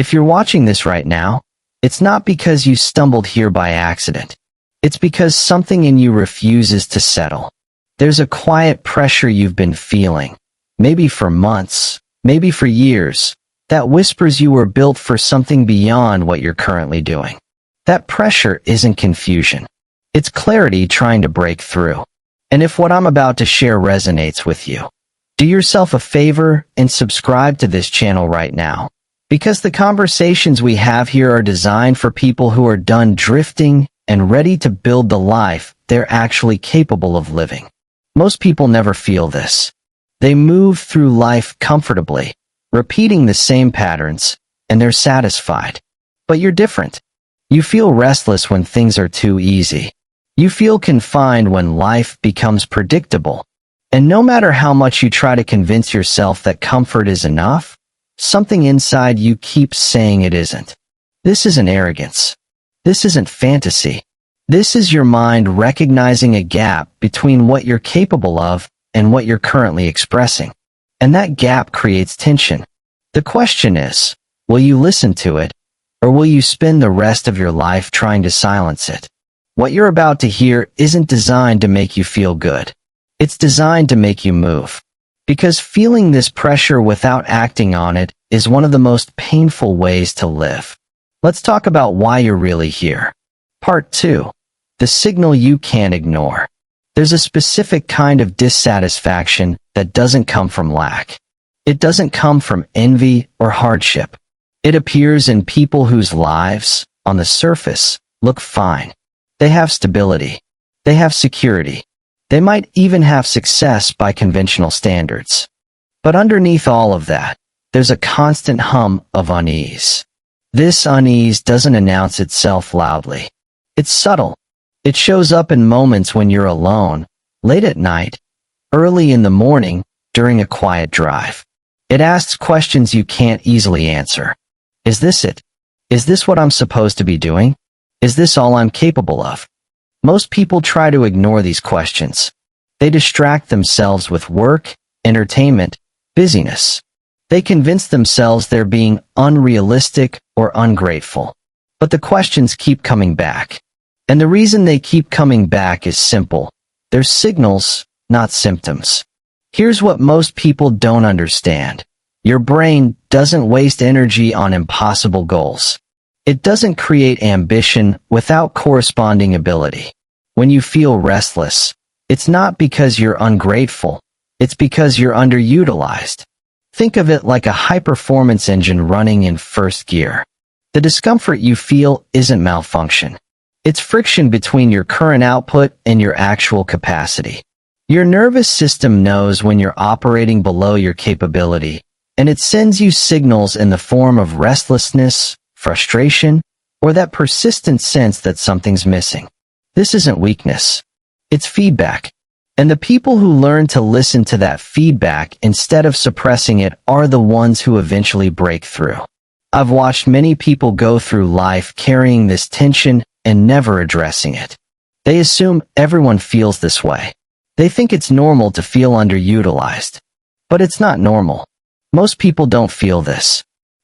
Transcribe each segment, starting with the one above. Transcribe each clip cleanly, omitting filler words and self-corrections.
If you're watching this right now, it's not because you stumbled here by accident. It's because something in you refuses to settle. There's a quiet pressure you've been feeling, maybe for months, maybe for years, that whispers you were built for something beyond what you're currently doing. That pressure isn't confusion. It's clarity trying to break through. And if what I'm about to share resonates with you, do yourself a favor and subscribe to this channel right now. Because the conversations we have here are designed for people who are done drifting and ready to build the life they're actually capable of living. Most people never feel this. They move through life comfortably, repeating the same patterns, and they're satisfied. But you're different. You feel restless when things are too easy. You feel confined when life becomes predictable. And no matter how much you try to convince yourself that comfort is enough, something inside you keeps saying it isn't. This isn't arrogance. This isn't fantasy. This is your mind recognizing a gap between what you're capable of and what you're currently expressing. And that gap creates tension. The question is, will you listen to it, or will you spend the rest of your life trying to silence it? What you're about to hear isn't designed to make you feel good. It's designed to make you move. Because feeling this pressure without acting on it is one of the most painful ways to live. Let's talk about why you're really here. Part 2. The signal you can't ignore. There's a specific kind of dissatisfaction that doesn't come from lack. It doesn't come from envy or hardship. It appears in people whose lives, on the surface, look fine. They have stability. They have security. They might even have success by conventional standards. But underneath all of that, there's a constant hum of unease. This unease doesn't announce itself loudly. It's subtle. It shows up in moments when you're alone, late at night, early in the morning, during a quiet drive. It asks questions you can't easily answer. Is this it? Is this what I'm supposed to be doing? Is this all I'm capable of? Most people try to ignore these questions. They distract themselves with work, entertainment, busyness. They convince themselves they're being unrealistic or ungrateful. But the questions keep coming back. And the reason they keep coming back is simple. They're signals, not symptoms. Here's what most people don't understand. Your brain doesn't waste energy on impossible goals. It doesn't create ambition without corresponding ability. When you feel restless, it's not because you're ungrateful. It's because you're underutilized. Think of it like a high-performance engine running in first gear. The discomfort you feel isn't malfunction. It's friction between your current output and your actual capacity. Your nervous system knows when you're operating below your capability, and it sends you signals in the form of restlessness, frustration, or that persistent sense that something's missing. This isn't weakness. It's feedback. And the people who learn to listen to that feedback instead of suppressing it are the ones who eventually break through. I've watched many people go through life carrying this tension and never addressing it. They assume everyone feels this way. They think it's normal to feel underutilized. But it's not normal. Most people don't feel this.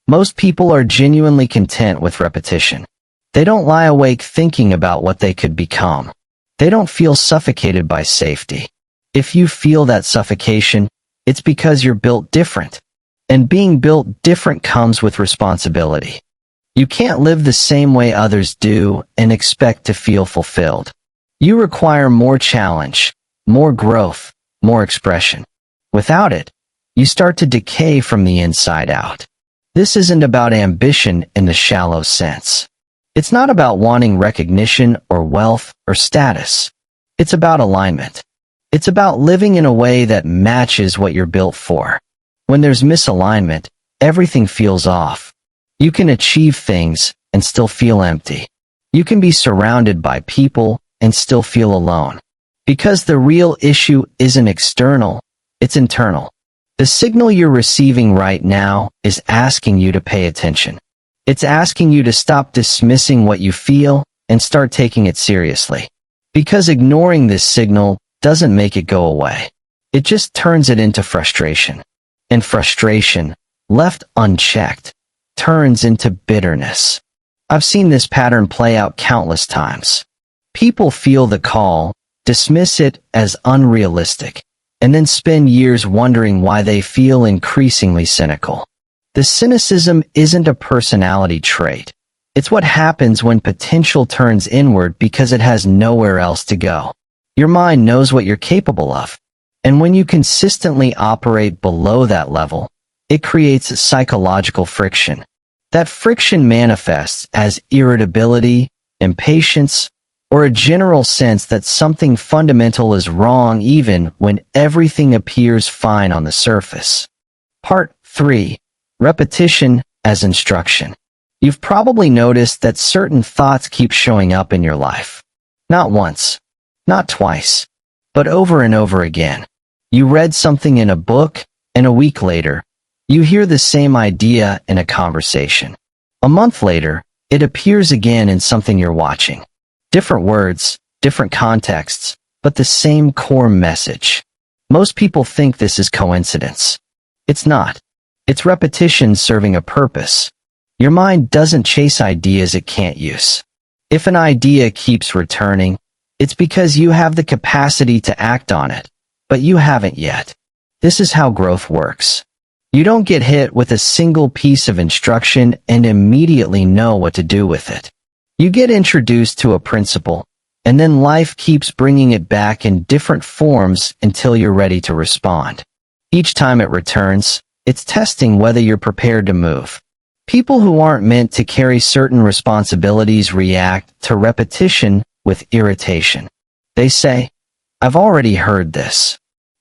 Most people are genuinely content with repetition. They don't lie awake thinking about what they could become. They don't feel suffocated by safety. If you feel that suffocation, it's because you're built different. And being built different comes with responsibility. You can't live the same way others do and expect to feel fulfilled. You require more challenge, more growth, more expression. Without it, you start to decay from the inside out. This isn't about ambition in the shallow sense. It's not about wanting recognition or wealth or status. It's about alignment. It's about living in a way that matches what you're built for. When there's misalignment, everything feels off. You can achieve things and still feel empty. You can be surrounded by people and still feel alone. Because the real issue isn't external, it's internal. The signal you're receiving right now is asking you to pay attention. It's asking you to stop dismissing what you feel and start taking it seriously. Because ignoring this signal doesn't make it go away. It just turns it into frustration. And frustration, left unchecked, turns into bitterness. I've seen this pattern play out countless times. People feel the call, dismiss it as unrealistic, and then spend years wondering why they feel increasingly cynical. The cynicism isn't a personality trait. It's what happens when potential turns inward because it has nowhere else to go. Your mind knows what you're capable of, and when you consistently operate below that level, it creates psychological friction. That friction manifests as irritability, impatience, or a general sense that something fundamental is wrong even when everything appears fine on the surface. Part 3. Repetition as instruction. You've probably noticed that certain thoughts keep showing up in your life. Not once, not twice, but over and over again. You read something in a book, and a week later, you hear the same idea in a conversation. A month later, it appears again in something you're watching. Different words, different contexts, but the same core message. Most people think this is coincidence. It's not. It's repetition serving a purpose. Your mind doesn't chase ideas it can't use. If an idea keeps returning, it's because you have the capacity to act on it, but you haven't yet. This is how growth works. You don't get hit with a single piece of instruction and immediately know what to do with it. You get introduced to a principle, and then life keeps bringing it back in different forms until you're ready to respond. Each time it returns, it's testing whether you're prepared to move. People who aren't meant to carry certain responsibilities react to repetition with irritation. They say, "I've already heard this."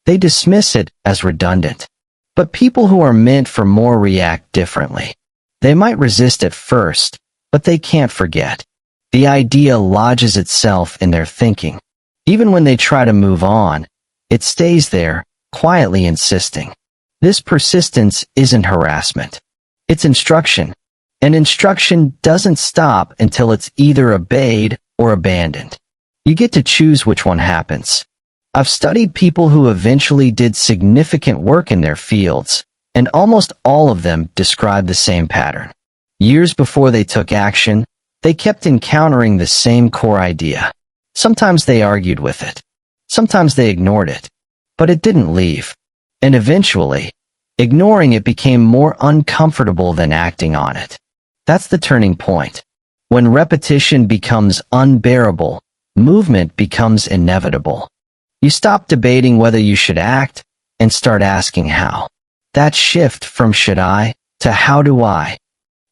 They dismiss it as redundant. But people who are meant for more react differently. They might resist at first, but they can't forget. The idea lodges itself in their thinking. Even when they try to move on, it stays there, quietly insisting. This persistence isn't harassment. It's instruction. And instruction doesn't stop until it's either obeyed or abandoned. You get to choose which one happens. I've studied people who eventually did significant work in their fields, and almost all of them describe the same pattern. Years before they took action, they kept encountering the same core idea. Sometimes they argued with it. Sometimes they ignored it. But it didn't leave. And eventually, ignoring it became more uncomfortable than acting on it. That's the turning point. When repetition becomes unbearable, movement becomes inevitable. You stop debating whether you should act and start asking how. That shift from should I to how do I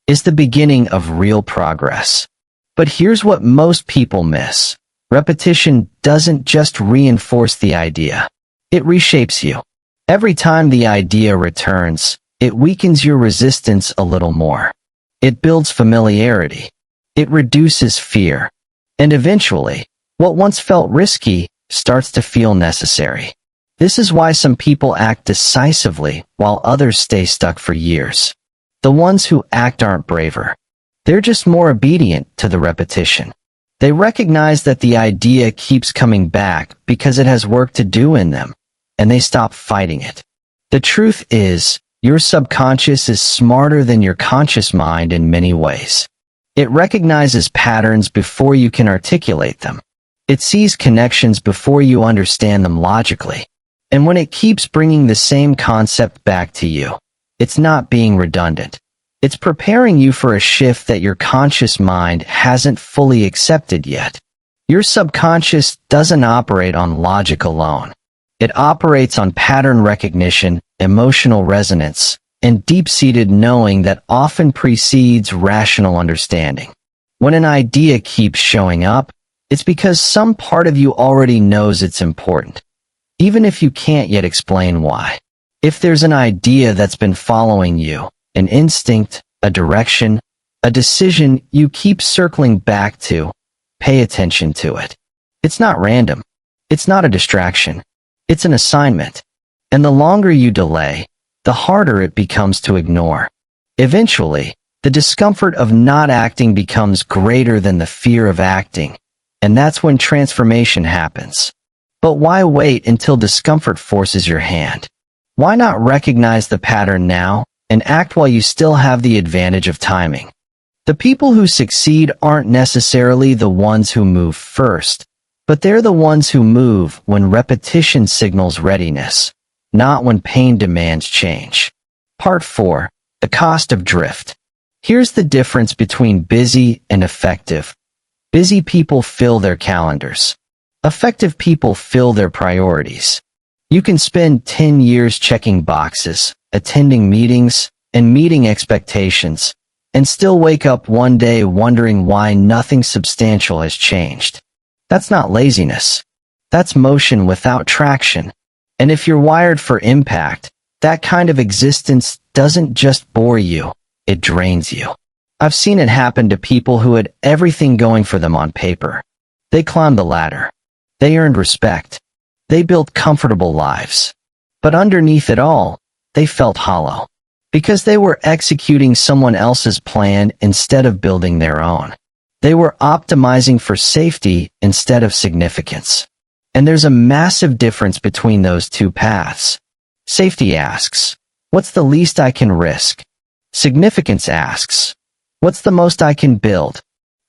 is the beginning of real progress. But here's what most people miss. Repetition doesn't just reinforce the idea. It reshapes you. Every time the idea returns, it weakens your resistance a little more. It builds familiarity. It reduces fear. And eventually, what once felt risky starts to feel necessary. This is why some people act decisively while others stay stuck for years. The ones who act aren't braver. They're just more obedient to the repetition. They recognize that the idea keeps coming back because it has work to do in them, and they stop fighting it. The truth is, your subconscious is smarter than your conscious mind in many ways. It recognizes patterns before you can articulate them. It sees connections before you understand them logically. And when it keeps bringing the same concept back to you, it's not being redundant. It's preparing you for a shift that your conscious mind hasn't fully accepted yet. Your subconscious doesn't operate on logic alone. It operates on pattern recognition, emotional resonance, and deep-seated knowing that often precedes rational understanding. When an idea keeps showing up, it's because some part of you already knows it's important, even if you can't yet explain why. If there's an idea that's been following you, an instinct, a direction, a decision you keep circling back to, pay attention to it. It's not random. It's not a distraction. It's an assignment. And the longer you delay, the harder it becomes to ignore. Eventually, the discomfort of not acting becomes greater than the fear of acting, and that's when transformation happens. But why wait until discomfort forces your hand? Why not recognize the pattern now and act while you still have the advantage of timing. The people who succeed aren't necessarily the ones who move first, but they're the ones who move when repetition signals readiness, not when pain demands change. Part 4. The cost of drift. Here's the difference between busy and effective. Busy people fill their calendars. Effective people fill their priorities. You can spend 10 years checking boxes, attending meetings, and meeting expectations, and still wake up one day wondering why nothing substantial has changed. That's not laziness. That's motion without traction. And if you're wired for impact, that kind of existence doesn't just bore you, it drains you. I've seen it happen to people who had everything going for them on paper. They climbed the ladder. They earned respect. They built comfortable lives. But underneath it all, they felt hollow. Because they were executing someone else's plan instead of building their own. They were optimizing for safety instead of significance. And there's a massive difference between those two paths. Safety asks, what's the least I can risk? Significance asks, what's the most I can build?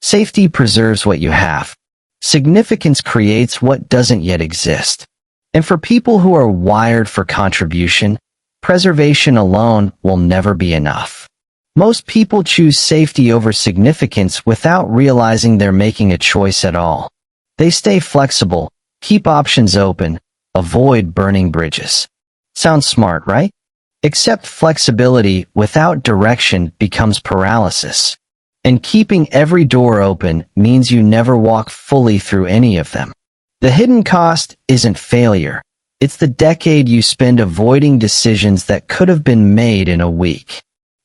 Safety preserves what you have. Significance creates what doesn't yet exist. And for people who are wired for contribution, preservation alone will never be enough. Most people choose safety over significance without realizing they're making a choice at all. They stay flexible, keep options open, avoid burning bridges. Sounds smart, right? Except flexibility without direction becomes paralysis. And keeping every door open means you never walk fully through any of them. The hidden cost isn't failure. It's the decade you spend avoiding decisions that could have been made in a week.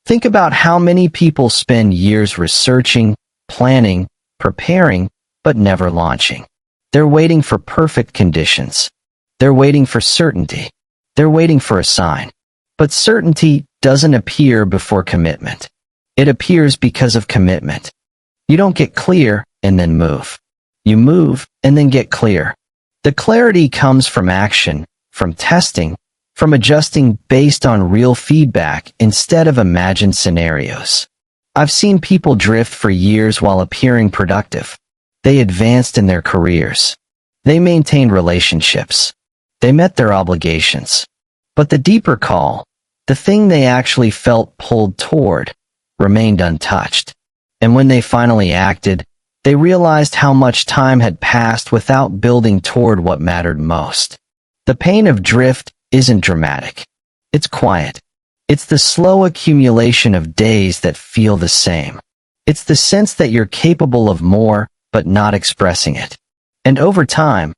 Think about how many people spend years researching, planning, preparing, but never launching. They're waiting for perfect conditions. They're waiting for certainty. They're waiting for a sign. But certainty doesn't appear before commitment. It appears because of commitment. You don't get clear and then move. You move and then get clear. The clarity comes from action, from testing, from adjusting based on real feedback instead of imagined scenarios. I've seen people drift for years while appearing productive. They advanced in their careers. They maintained relationships. They met their obligations. But the deeper call, the thing they actually felt pulled toward, remained untouched. And when they finally acted, they realized how much time had passed without building toward what mattered most. The pain of drift isn't dramatic. It's quiet. It's the slow accumulation of days that feel the same. It's the sense that you're capable of more, but not expressing it. And over time,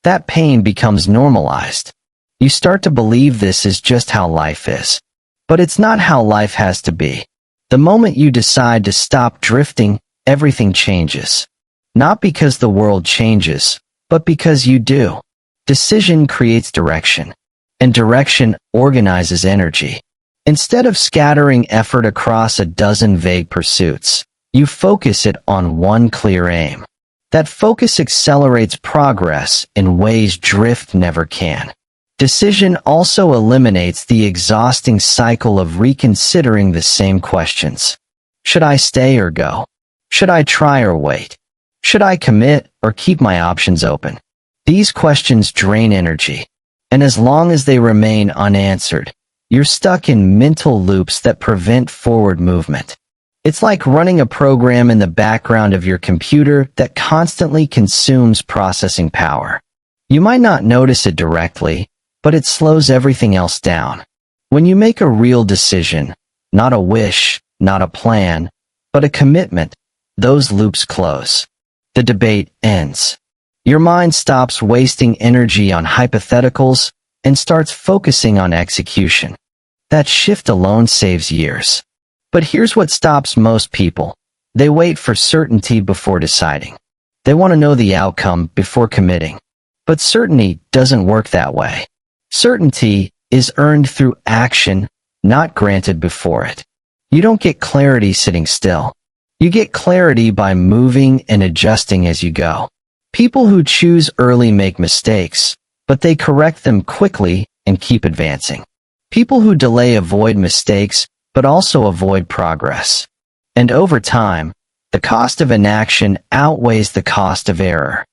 that pain becomes normalized. You start to believe this is just how life is. But it's not how life has to be. The moment you decide to stop drifting, everything changes. Not because the world changes, but because you do. Decision creates direction, and direction organizes energy. Instead of scattering effort across a dozen vague pursuits, you focus it on one clear aim. That focus accelerates progress in ways drift never can. Decision also eliminates the exhausting cycle of reconsidering the same questions. Should I stay or go? Should I try or wait? Should I commit or keep my options open? These questions drain energy, and as long as they remain unanswered, you're stuck in mental loops that prevent forward movement. It's like running a program in the background of your computer that constantly consumes processing power. You might not notice it directly, but it slows everything else down. When you make a real decision, not a wish, not a plan, but a commitment, those loops close. The debate ends. Your mind stops wasting energy on hypotheticals and starts focusing on execution. That shift alone saves years. But here's what stops most people. They wait for certainty before deciding. They want to know the outcome before committing. But certainty doesn't work that way. Certainty is earned through action, not granted before it. You don't get clarity sitting still. You get clarity by moving and adjusting as you go. People who choose early make mistakes, but they correct them quickly and keep advancing. People who delay avoid mistakes but also avoid progress. And over time, the cost of inaction outweighs the cost of error.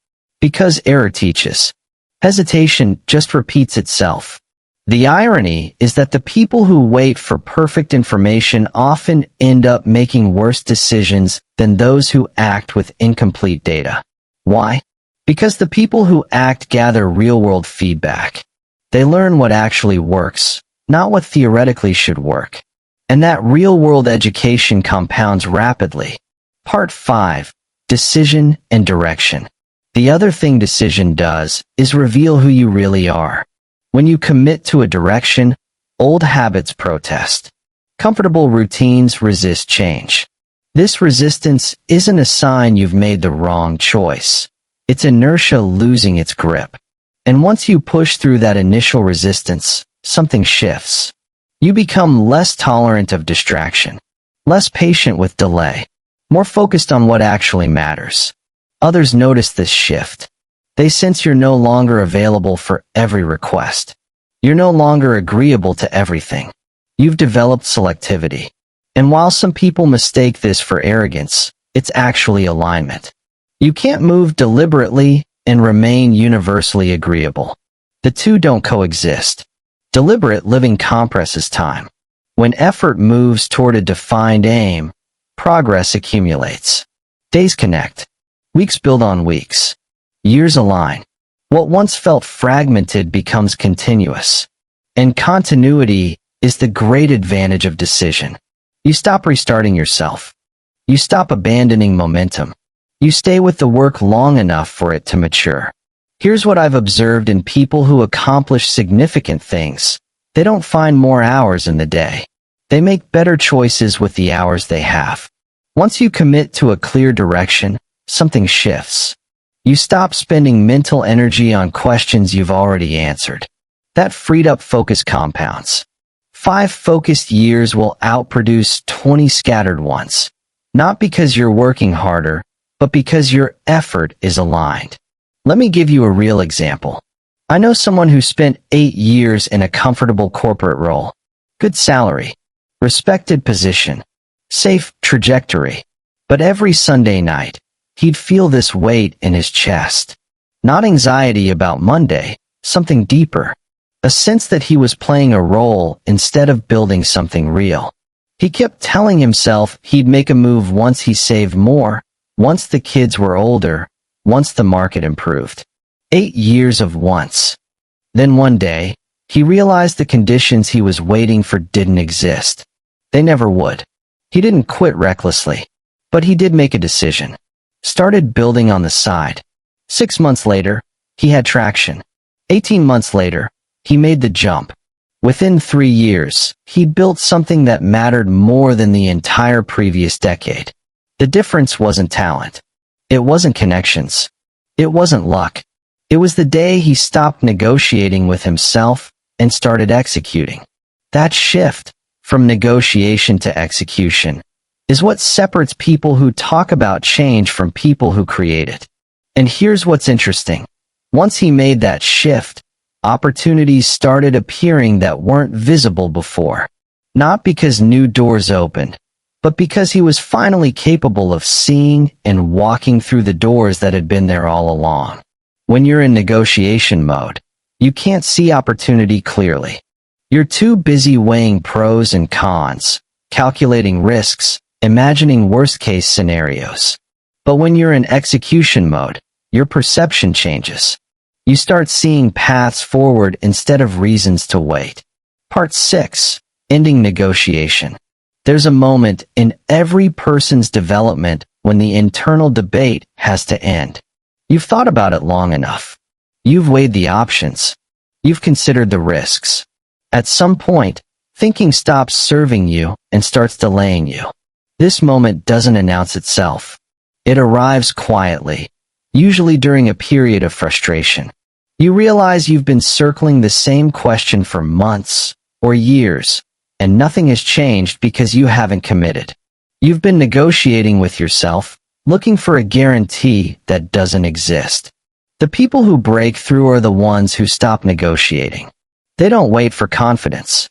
Because error teaches. Hesitation just repeats itself. The irony is that the people who wait for perfect information often end up making worse decisions than those who act with incomplete data. Why? Because the people who act gather real-world feedback. They learn what actually works, not what theoretically should work. And that real-world education compounds rapidly. Part 5. Decision and direction. The other thing decision does is reveal who you really are. When you commit to a direction, old habits protest. Comfortable routines resist change. This resistance isn't a sign you've made the wrong choice. It's inertia losing its grip. And once you push through that initial resistance, something shifts. You become less tolerant of distraction, less patient with delay, more focused on what actually matters. Others notice this shift. They sense you're no longer available for every request. You're no longer agreeable to everything. You've developed selectivity. And while some people mistake this for arrogance, it's actually alignment. You can't move deliberately and remain universally agreeable. The two don't coexist. Deliberate living compresses time. When effort moves toward a defined aim, progress accumulates. Days connect. Weeks build on weeks. Years align. What once felt fragmented becomes continuous. And continuity is the great advantage of decision. You stop restarting yourself. You stop abandoning momentum. You stay with the work long enough for it to mature. Here's what I've observed in people who accomplish significant things. They don't find more hours in the day. They make better choices with the hours they have. Once you commit to a clear direction, something shifts. You stop spending mental energy on questions you've already answered. That freed-up focus compounds. 5 focused years will outproduce 20 scattered ones. Not because you're working harder, but because your effort is aligned. Let me give you a real example. I know someone who spent 8 years in a comfortable corporate role. Good salary. Respected position. Safe trajectory. But every Sunday night, he'd feel this weight in his chest. Not anxiety about Monday, something deeper. A sense that he was playing a role instead of building something real. He kept telling himself he'd make a move once he saved more, once the kids were older, once the market improved. 8 years of once. Then one day, he realized the conditions he was waiting for didn't exist. They never would. He didn't quit recklessly. But he did make a decision. Started building on the side. 6 months later, he had traction. 18 months later, he made the jump. Within 3 years, he built something that mattered more than the entire previous decade. The difference wasn't talent. It wasn't connections. It wasn't luck. It was the day he stopped negotiating with himself and started executing. That shift, from negotiation to execution, is what separates people who talk about change from people who create it. And here's what's interesting. Once he made that shift, opportunities started appearing that weren't visible before. Not because new doors opened, but because he was finally capable of seeing and walking through the doors that had been there all along. When you're in negotiation mode, you can't see opportunity clearly. You're too busy weighing pros and cons, calculating risks, imagining worst-case scenarios. But when you're in execution mode, your perception changes. You start seeing paths forward instead of reasons to wait. Part 6. Ending negotiation. There's a moment in every person's development when the internal debate has to end. You've thought about it long enough. You've weighed the options. You've considered the risks. At some point, thinking stops serving you and starts delaying you. This moment doesn't announce itself. It arrives quietly, usually during a period of frustration. You realize you've been circling the same question for months or years, and nothing has changed because you haven't committed. You've been negotiating with yourself, looking for a guarantee that doesn't exist. The people who break through are the ones who stop negotiating. They don't wait for confidence.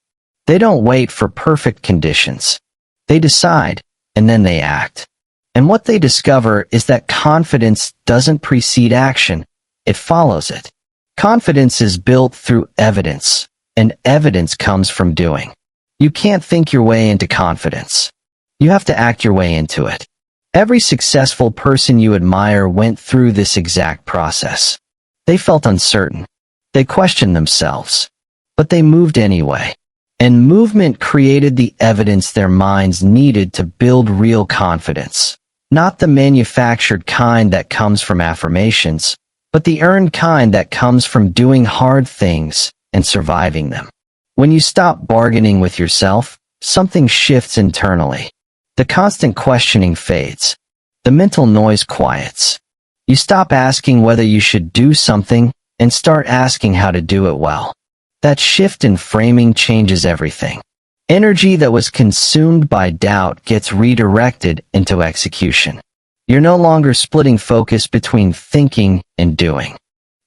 They don't wait for perfect conditions. They decide, and then they act. And what they discover is that confidence doesn't precede action, it follows it. Confidence is built through evidence, and evidence comes from doing. You can't think your way into confidence. You have to act your way into it. Every successful person you admire went through this exact process. They felt uncertain. They questioned themselves. But they moved anyway. And movement created the evidence their minds needed to build real confidence. Not the manufactured kind that comes from affirmations, but the earned kind that comes from doing hard things and surviving them. When you stop bargaining with yourself, something shifts internally. The constant questioning fades. The mental noise quiets. You stop asking whether you should do something and start asking how to do it well. That shift in framing changes everything. Energy that was consumed by doubt gets redirected into execution. You're no longer splitting focus between thinking and doing.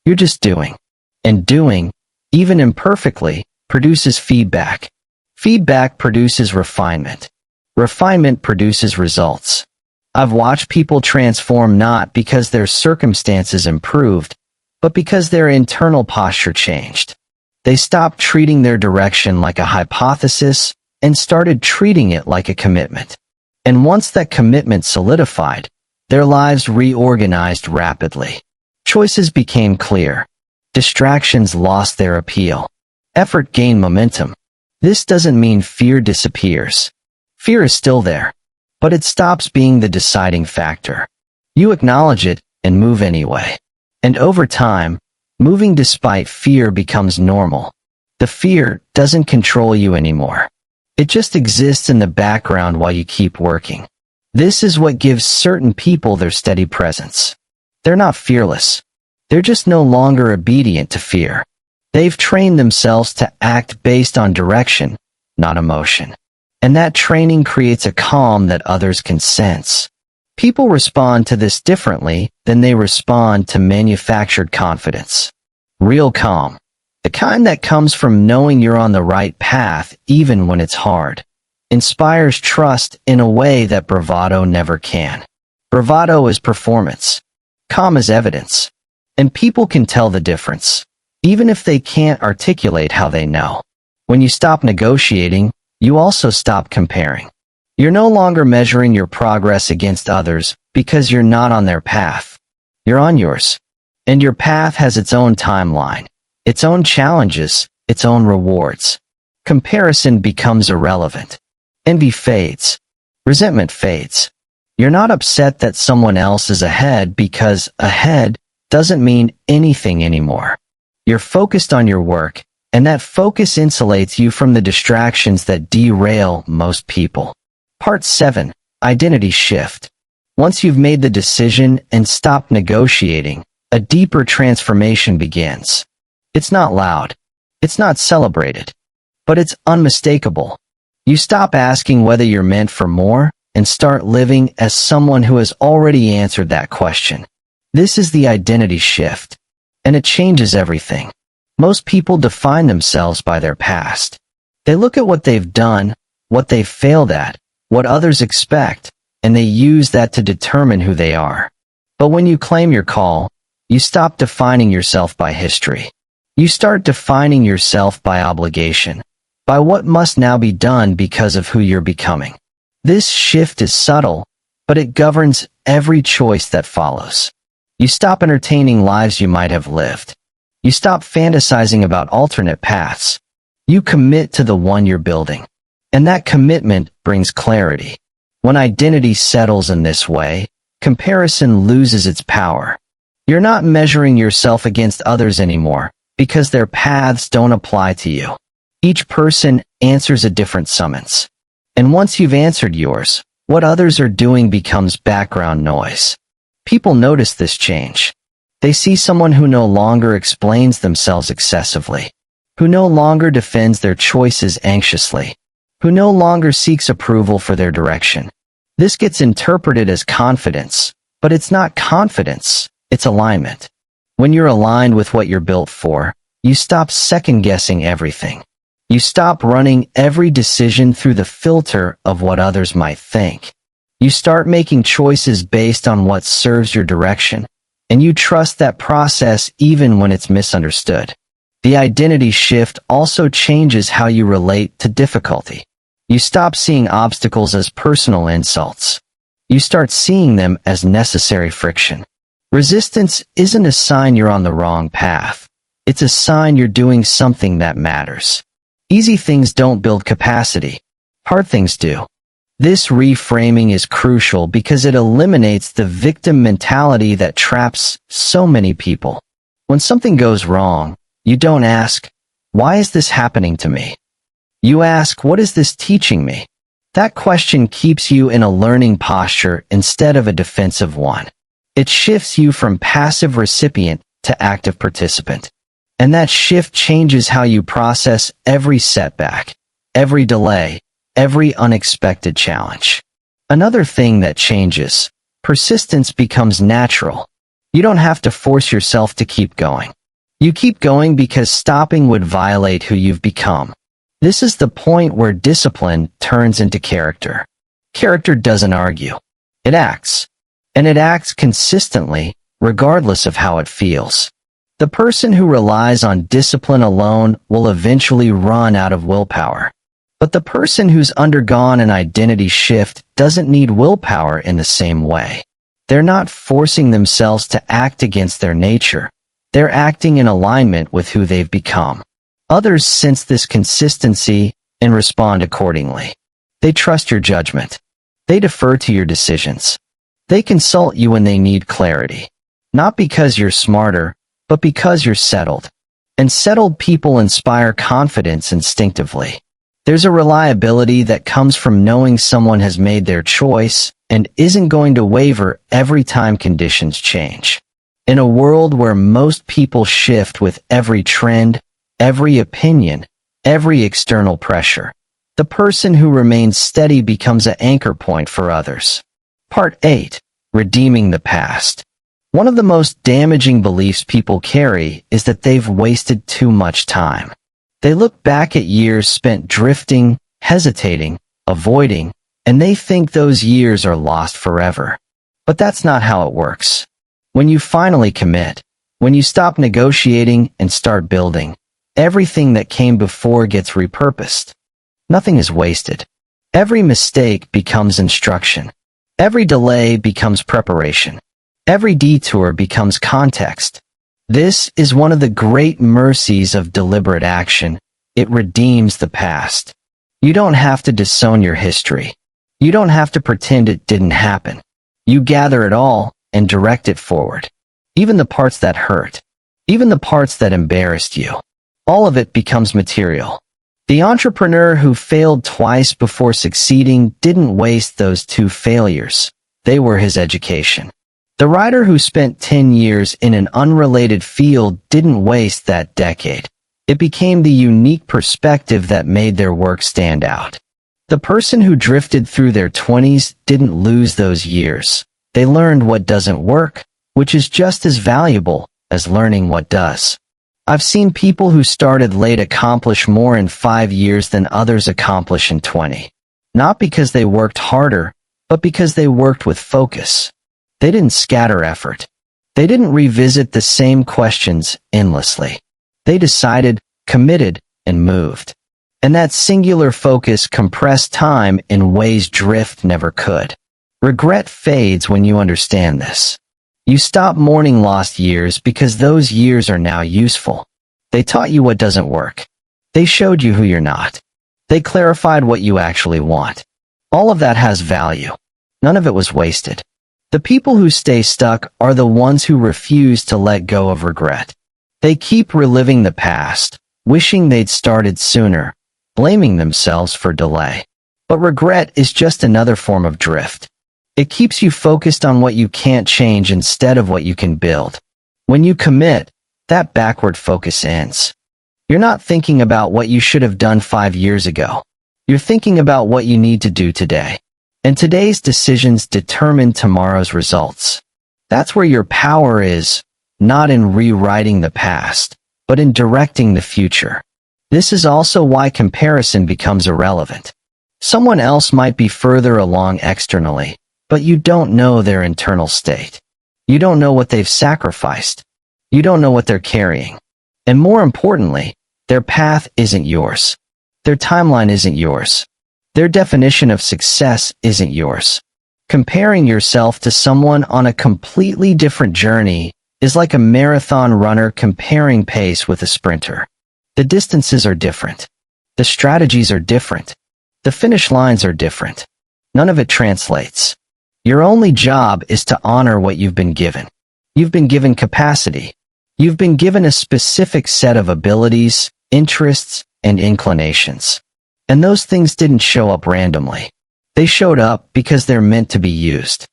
You're just doing. And doing, even imperfectly, produces feedback. Feedback produces refinement. Refinement produces results. I've watched people transform not because their circumstances improved, but because their internal posture changed. They stopped treating their direction like a hypothesis and started treating it like a commitment. And once that commitment solidified, their lives reorganized rapidly. Choices became clear. Distractions lost their appeal. Effort gained momentum. This doesn't mean fear disappears. Fear is still there, but it stops being the deciding factor. You acknowledge it and move anyway. And over time, moving despite fear becomes normal. The fear doesn't control you anymore. It just exists in the background while you keep working. This is what gives certain people their steady presence. They're not fearless. They're just no longer obedient to fear. They've trained themselves to act based on direction, not emotion. And that training creates a calm that others can sense. People respond to this differently than they respond to manufactured confidence. Real calm. The kind that comes from knowing you're on the right path even when it's hard. Inspires trust in a way that bravado never can. Bravado is performance. Calm is evidence. And people can tell the difference, even if they can't articulate how they know. When you stop negotiating, you also stop comparing. You're no longer measuring your progress against others because you're not on their path. You're on yours. And your path has its own timeline, its own challenges, its own rewards. Comparison becomes irrelevant. Envy fades. Resentment fades. You're not upset that someone else is ahead because ahead doesn't mean anything anymore. You're focused on your work, and that focus insulates you from the distractions that derail most people. Part 7. Identity Shift. Once you've made the decision and stopped negotiating, a deeper transformation begins. It's not loud. It's not celebrated. But it's unmistakable. You stop asking whether you're meant for more and start living as someone who has already answered that question. This is the identity shift. And it changes everything. Most people define themselves by their past. They look at what they've done, what they've failed at, what others expect, and they use that to determine who they are. But when you claim your call, you stop defining yourself by history. You start defining yourself by obligation, by what must now be done because of who you're becoming. This shift is subtle, but it governs every choice that follows. You stop entertaining lives you might have lived. You stop fantasizing about alternate paths. You commit to the one you're building. And that commitment brings clarity. When identity settles in this way, comparison loses its power. You're not measuring yourself against others anymore, because their paths don't apply to you. Each person answers a different summons. And once you've answered yours, what others are doing becomes background noise. People notice this change. They see someone who no longer explains themselves excessively, who no longer defends their choices anxiously, who no longer seeks approval for their direction. This gets interpreted as confidence, but it's not confidence, it's alignment. When you're aligned with what you're built for, you stop second-guessing everything. You stop running every decision through the filter of what others might think. You start making choices based on what serves your direction, and you trust that process even when it's misunderstood. The identity shift also changes how you relate to difficulty. You stop seeing obstacles as personal insults. You start seeing them as necessary friction. Resistance isn't a sign you're on the wrong path. It's a sign you're doing something that matters. Easy things don't build capacity. Hard things do. This reframing is crucial because it eliminates the victim mentality that traps so many people. When something goes wrong, you don't ask, "Why is this happening to me?" You ask, "What is this teaching me?" That question keeps you in a learning posture instead of a defensive one. It shifts you from passive recipient to active participant. And that shift changes how you process every setback, every delay, every unexpected challenge. Another thing that changes, persistence becomes natural. You don't have to force yourself to keep going. You keep going because stopping would violate who you've become. This is the point where discipline turns into character. Character doesn't argue. It acts. And it acts consistently, regardless of how it feels. The person who relies on discipline alone will eventually run out of willpower. But the person who's undergone an identity shift doesn't need willpower in the same way. They're not forcing themselves to act against their nature. They're acting in alignment with who they've become. Others sense this consistency and respond accordingly. They trust your judgment. They defer to your decisions. They consult you when they need clarity. Not because you're smarter, but because you're settled. And settled people inspire confidence instinctively. There's a reliability that comes from knowing someone has made their choice and isn't going to waver every time conditions change. In a world where most people shift with every trend, every opinion, every external pressure, the person who remains steady becomes an anchor point for others. Part 8. Redeeming the past. One of the most damaging beliefs people carry is that they've wasted too much time. They look back at years spent drifting, hesitating, avoiding, and they think those years are lost forever. But that's not how it works. When you finally commit, when you stop negotiating and start building, everything that came before gets repurposed. Nothing is wasted. Every mistake becomes instruction. Every delay becomes preparation. Every detour becomes context. This is one of the great mercies of deliberate action. It redeems the past. You don't have to disown your history. You don't have to pretend it didn't happen. You gather it all and direct it forward. Even the parts that hurt. Even the parts that embarrassed you. All of it becomes material. The entrepreneur who failed twice before succeeding didn't waste those 2 failures. They were his education. The writer who spent 10 years in an unrelated field didn't waste that decade. It became the unique perspective that made their work stand out. The person who drifted through their 20s didn't lose those years. They learned what doesn't work, which is just as valuable as learning what does. I've seen people who started late accomplish more in 5 years than others accomplish in 20. Not because they worked harder, but because they worked with focus. They didn't scatter effort. They didn't revisit the same questions endlessly. They decided, committed, and moved. And that singular focus compressed time in ways drift never could. Regret fades when you understand this. You stop mourning lost years because those years are now useful. They taught you what doesn't work. They showed you who you're not. They clarified what you actually want. All of that has value. None of it was wasted. The people who stay stuck are the ones who refuse to let go of regret. They keep reliving the past, wishing they'd started sooner, blaming themselves for delay. But regret is just another form of drift. It keeps you focused on what you can't change instead of what you can build. When you commit, that backward focus ends. You're not thinking about what you should have done 5 years ago. You're thinking about what you need to do today. And today's decisions determine tomorrow's results. That's where your power is, not in rewriting the past, but in directing the future. This is also why comparison becomes irrelevant. Someone else might be further along externally, but you don't know their internal state. You don't know what they've sacrificed. You don't know what they're carrying. And more importantly, their path isn't yours. Their timeline isn't yours. Their definition of success isn't yours. Comparing yourself to someone on a completely different journey is like a marathon runner comparing pace with a sprinter. The distances are different. The strategies are different. The finish lines are different. None of it translates. Your only job is to honor what you've been given. You've been given capacity. You've been given a specific set of abilities, interests, and inclinations. And those things didn't show up randomly. They showed up because they're meant to be used.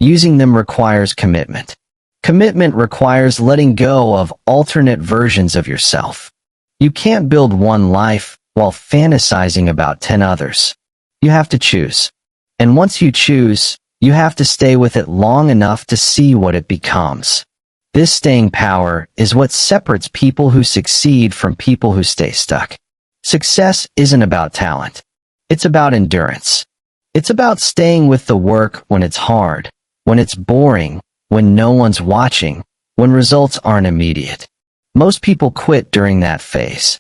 Using them requires commitment. Commitment requires letting go of alternate versions of yourself. You can't build one life while fantasizing about 10 others. You have to choose. And once you choose, you have to stay with it long enough to see what it becomes. This staying power is what separates people who succeed from people who stay stuck. Success isn't about talent. It's about endurance. It's about staying with the work when it's hard, when it's boring, when no one's watching, when results aren't immediate. Most people quit during that phase.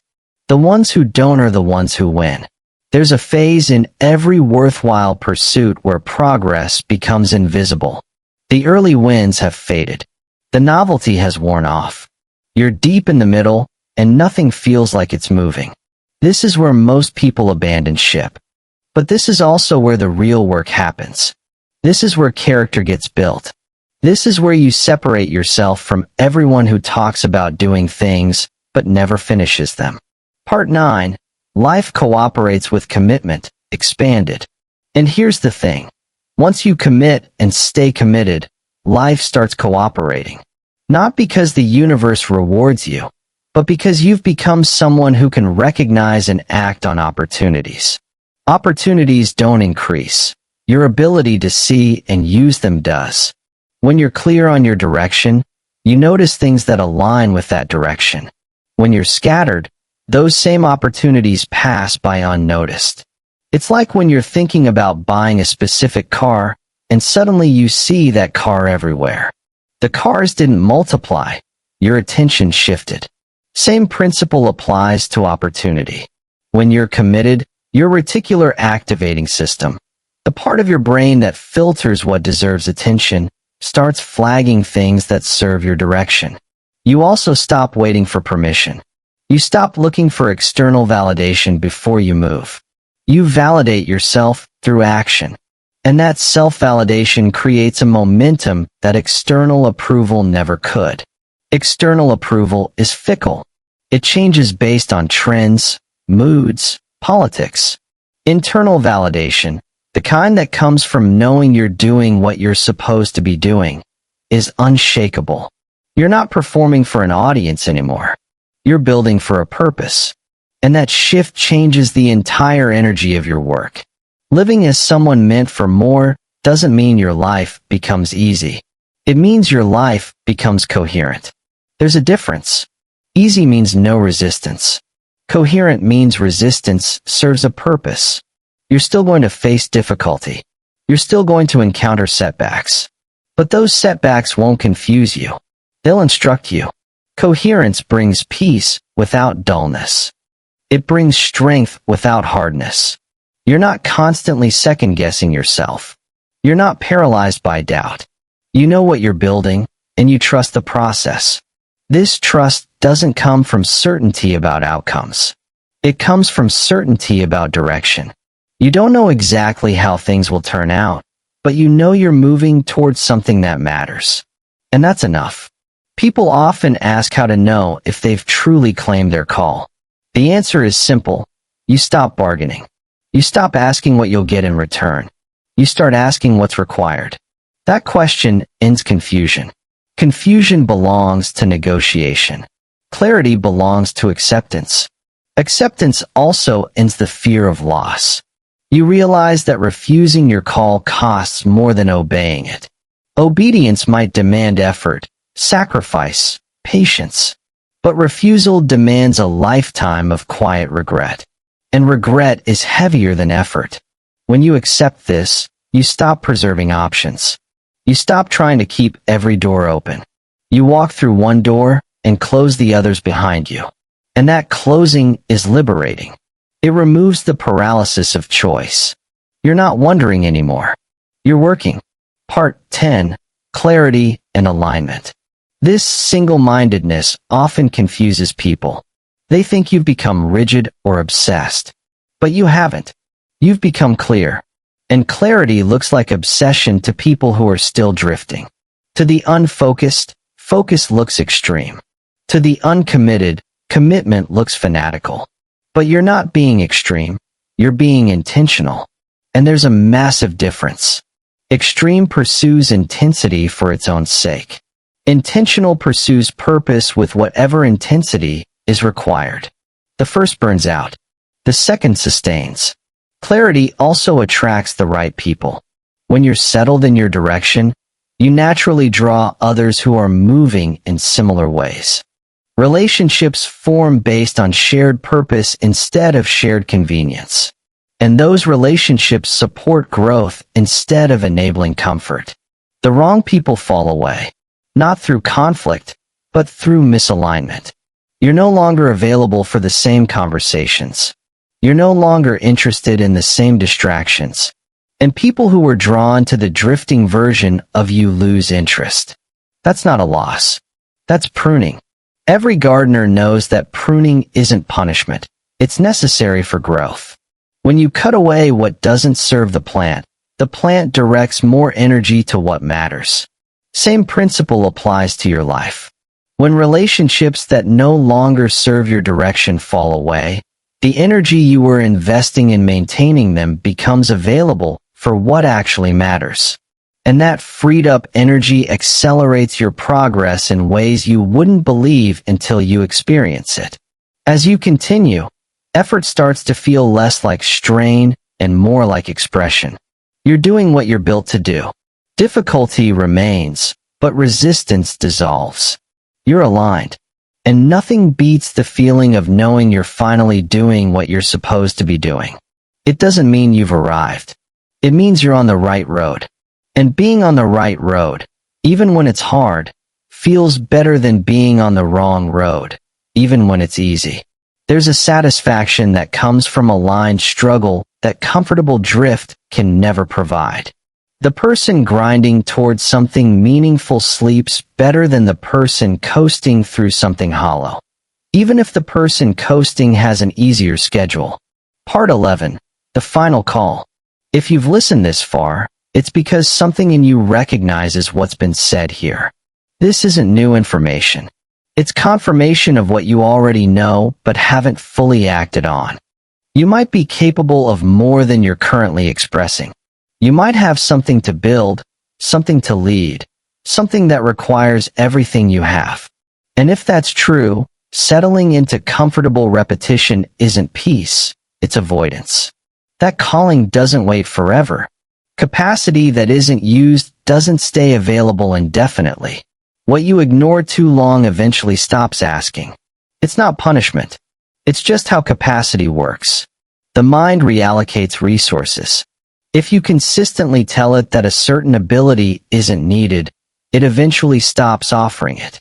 The ones who don't are the ones who win. There's a phase in every worthwhile pursuit where progress becomes invisible. The early wins have faded. The novelty has worn off. You're deep in the middle, and nothing feels like it's moving. This is where most people abandon ship. But this is also where the real work happens. This is where character gets built. This is where you separate yourself from everyone who talks about doing things, but never finishes them. Part 9. Life cooperates with commitment, expanded. And here's the thing. Once you commit and stay committed, life starts cooperating. Not because the universe rewards you, but because you've become someone who can recognize and act on opportunities. Opportunities don't increase. Your ability to see and use them does. When you're clear on your direction, you notice things that align with that direction. When you're scattered, those same opportunities pass by unnoticed. It's like when you're thinking about buying a specific car, and suddenly you see that car everywhere. The cars didn't multiply, your attention shifted. Same principle applies to opportunity. When you're committed, your reticular activating system, the part of your brain that filters what deserves attention, starts flagging things that serve your direction. You also stop waiting for permission. You stop looking for external validation before you move. You validate yourself through action. And that self-validation creates a momentum that external approval never could. External approval is fickle. It changes based on trends, moods, politics. Internal validation, the kind that comes from knowing you're doing what you're supposed to be doing, is unshakable. You're not performing for an audience anymore. You're building for a purpose. And that shift changes the entire energy of your work. Living as someone meant for more doesn't mean your life becomes easy. It means your life becomes coherent. There's a difference. Easy means no resistance. Coherent means resistance serves a purpose. You're still going to face difficulty. You're still going to encounter setbacks. But those setbacks won't confuse you. They'll instruct you. Coherence brings peace without dullness. It brings strength without hardness. You're not constantly second-guessing yourself. You're not paralyzed by doubt. You know what you're building, and you trust the process. This trust doesn't come from certainty about outcomes. It comes from certainty about direction. You don't know exactly how things will turn out, but you know you're moving towards something that matters. And that's enough. People often ask how to know if they've truly claimed their call. The answer is simple. You stop bargaining. You stop asking what you'll get in return. You start asking what's required. That question ends confusion. Confusion belongs to negotiation. Clarity belongs to acceptance. Acceptance also ends the fear of loss. You realize that refusing your call costs more than obeying it. Obedience might demand effort, sacrifice, patience. But refusal demands a lifetime of quiet regret. And regret is heavier than effort. When you accept this, you stop preserving options. You stop trying to keep every door open. You walk through one door and close the others behind you. And that closing is liberating. It removes the paralysis of choice. You're not wondering anymore. You're working. Part 10. Clarity and alignment. This single-mindedness often confuses people. They think you've become rigid or obsessed. But you haven't. You've become clear. And clarity looks like obsession to people who are still drifting. To the unfocused, focus looks extreme. To the uncommitted, commitment looks fanatical. But you're not being extreme. You're being intentional. And there's a massive difference. Extreme pursues intensity for its own sake. Intentional pursues purpose with whatever intensity is required. The first burns out. The second sustains. Clarity also attracts the right people. When you're settled in your direction, you naturally draw others who are moving in similar ways. Relationships form based on shared purpose instead of shared convenience. And those relationships support growth instead of enabling comfort. The wrong people fall away, not through conflict, but through misalignment. You're no longer available for the same conversations. You're no longer interested in the same distractions. And people who are drawn to the drifting version of you lose interest. That's not a loss. That's pruning. Every gardener knows that pruning isn't punishment. It's necessary for growth. When you cut away what doesn't serve the plant directs more energy to what matters. Same principle applies to your life. When relationships that no longer serve your direction fall away, the energy you were investing in maintaining them becomes available for what actually matters. And that freed up energy accelerates your progress in ways you wouldn't believe until you experience it. As you continue, effort starts to feel less like strain and more like expression. You're doing what you're built to do. Difficulty remains, but resistance dissolves. You're aligned. And nothing beats the feeling of knowing you're finally doing what you're supposed to be doing. It doesn't mean you've arrived. It means you're on the right road. And being on the right road, even when it's hard, feels better than being on the wrong road, even when it's easy. There's a satisfaction that comes from aligned struggle that comfortable drift can never provide. The person grinding towards something meaningful sleeps better than the person coasting through something hollow, even if the person coasting has an easier schedule. Part 11. The final call. If you've listened this far, it's because something in you recognizes what's been said here. This isn't new information. It's confirmation of what you already know but haven't fully acted on. You might be capable of more than you're currently expressing. You might have something to build, something to lead, something that requires everything you have. And if that's true, settling into comfortable repetition isn't peace, it's avoidance. That calling doesn't wait forever. Capacity that isn't used doesn't stay available indefinitely. What you ignore too long eventually stops asking. It's not punishment. It's just how capacity works. The mind reallocates resources. If you consistently tell it that a certain ability isn't needed, it eventually stops offering it.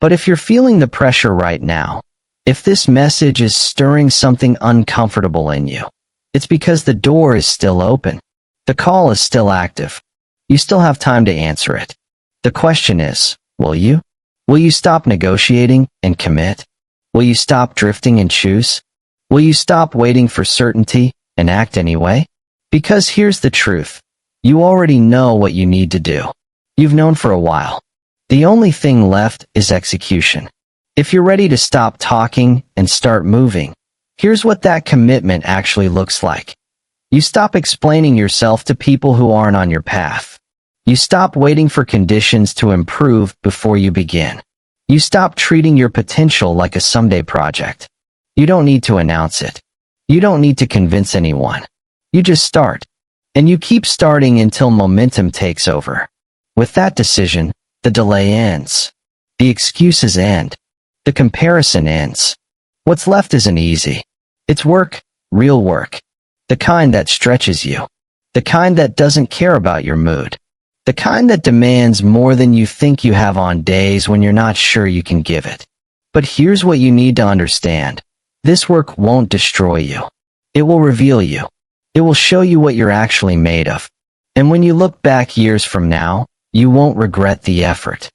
But if you're feeling the pressure right now, if this message is stirring something uncomfortable in you, it's because the door is still open. The call is still active. You still have time to answer it. The question is, will you? Will you stop negotiating and commit? Will you stop drifting and choose? Will you stop waiting for certainty and act anyway? Because here's the truth. You already know what you need to do. You've known for a while. The only thing left is execution. If you're ready to stop talking and start moving, here's what that commitment actually looks like. You stop explaining yourself to people who aren't on your path. You stop waiting for conditions to improve before you begin. You stop treating your potential like a someday project. You don't need to announce it. You don't need to convince anyone. You just start. And you keep starting until momentum takes over. With that decision, the delay ends. The excuses end. The comparison ends. What's left isn't easy. It's work, real work. The kind that stretches you. The kind that doesn't care about your mood. The kind that demands more than you think you have on days when you're not sure you can give it. But here's what you need to understand. This work won't destroy you. It will reveal you. It will show you what you're actually made of. And when you look back years from now, you won't regret the effort.